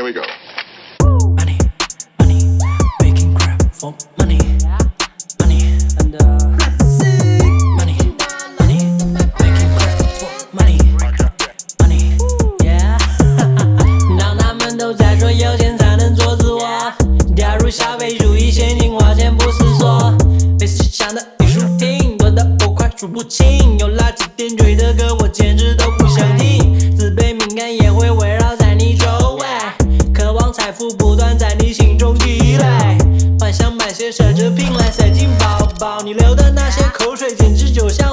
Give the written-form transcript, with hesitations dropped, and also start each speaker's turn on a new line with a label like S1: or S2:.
S1: Here we go.
S2: Money, money, making crap for money, money, and money, money, making crap for money, money, yeah 当他们都在说有钱才能做自我，掉入消费主义陷阱，花钱不思索，被思想的艺术厅多得我快数不清，有垃圾点缀的歌我简直都不想听，自卑敏感也会围绕在你周围，渴望财富不断在你心中积累，幻想买些奢侈品来塞进包包，你流的那些口水简直就像